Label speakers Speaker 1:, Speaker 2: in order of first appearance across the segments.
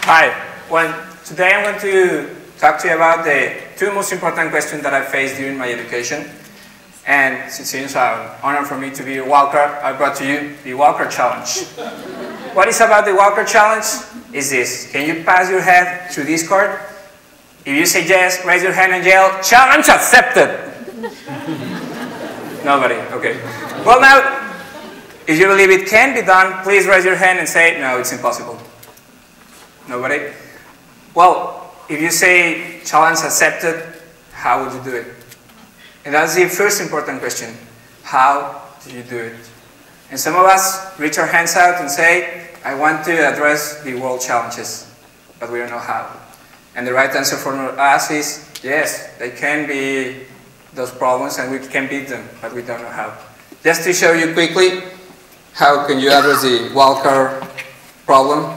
Speaker 1: Hi. Well, today I'm going to talk to you about the two most important questions that I faced during my education. And since it's an honor for me to be a Walker, I brought to you the Walker Challenge. What is about the Walker Challenge is this. Can you pass your head through this card? If you say yes, raise your hand and yell, "Challenge accepted!" Nobody, okay. Well now, if you believe it can be done, please raise your hand and say, "No, it's impossible." Nobody? Well, if you say challenge accepted, how would you do it? And that's the first important question. How do you do it? And some of us reach our hands out and say, "I want to address the world challenges," but we don't know how. And the right answer for us is, yes, they can be those problems and we can beat them, but we don't know how. Just to show you quickly, how can you address the Walker problem?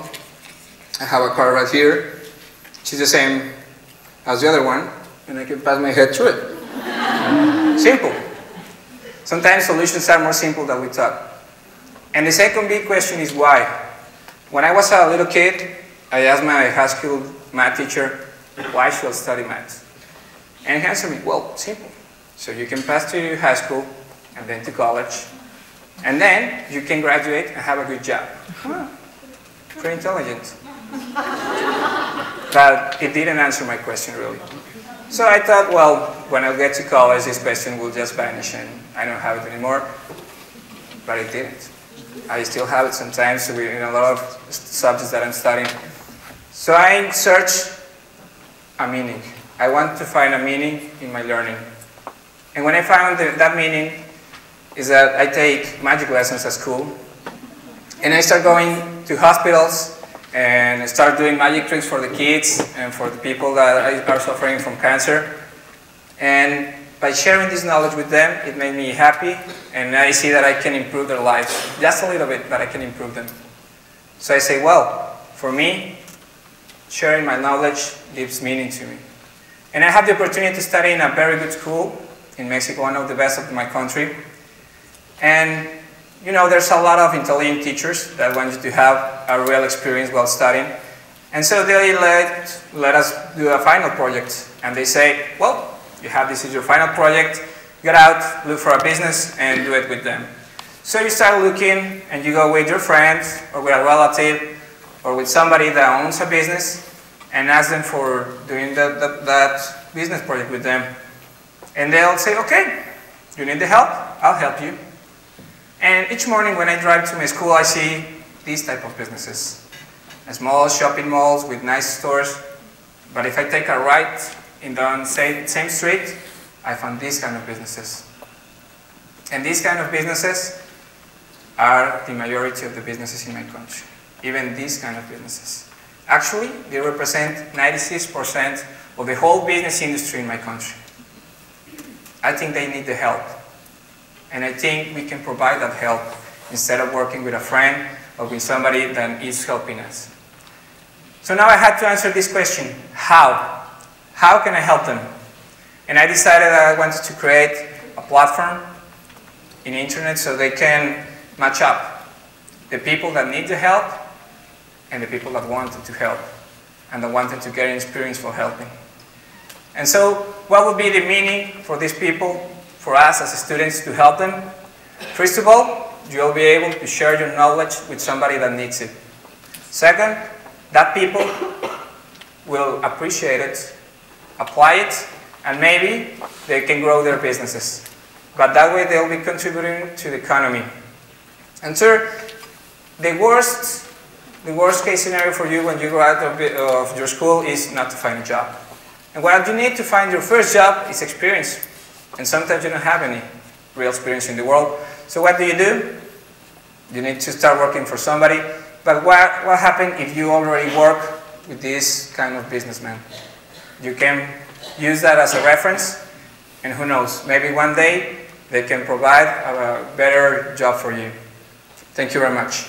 Speaker 1: I have a card right here, which is the same as the other one, and I can pass my head through it. Simple. Sometimes solutions are more simple than we thought. And the second big question is why. When I was a little kid, I asked my high school math teacher, why should I study math? And he answered me, well, simple. So you can pass to high school and then to college, and then you can graduate and have a good job. Huh. Pretty intelligent. But it didn't answer my question really. So I thought, well, when I get to college, this question will just vanish and I don't have it anymore. But it didn't. I still have it sometimes in a lot of subjects that I'm studying. So I search a meaning. I want to find a meaning in my learning. And when I found that meaning is that I take magic lessons at school. And I start going to hospitals and start doing magic tricks for the kids and for the people that are suffering from cancer. And by sharing this knowledge with them, it made me happy, and I see that I can improve their lives. Just a little bit, but I can improve them. So I say, well, for me, sharing my knowledge gives meaning to me. And I have the opportunity to study in a very good school in Mexico, one of the best of my country. And you know, there's a lot of intelligent teachers that want you to have a real experience while studying. And so they let us do a final project. And they say, well, you have this is your final project, get out, look for a business, and do it with them. So you start looking, and you go with your friends, or with a relative, or with somebody that owns a business, and ask them for doing that business project with them. And they'll say, okay, you need the help? I'll help you. And each morning when I drive to my school, I see these type of businesses. Small shopping malls with nice stores. But if I take a right in the same street, I find these kind of businesses. And these kind of businesses are the majority of the businesses in my country. Even these kind of businesses. Actually, they represent 96% of the whole business industry in my country. I think they need the help. And I think we can provide that help instead of working with a friend or with somebody that is helping us. So now I had to answer this question, how? How can I help them? And I decided that I wanted to create a platform in the internet so they can match up the people that need the help and the people that wanted to help and that wanted to get an experience for helping. And so what would be the meaning for these people, for us as students, to help them? First of all, you'll be able to share your knowledge with somebody that needs it. Second, that people will appreciate it, apply it, and maybe they can grow their businesses. But that way they'll be contributing to the economy. And third, the worst case scenario for you when you go out of your school is not to find a job. And what you need to find your first job is experience. And sometimes you don't have any real experience in the world. So what do? You need to start working for somebody. But what happens if you already work with this kind of businessman? You can use that as a reference, and who knows, maybe one day they can provide a better job for you. Thank you very much.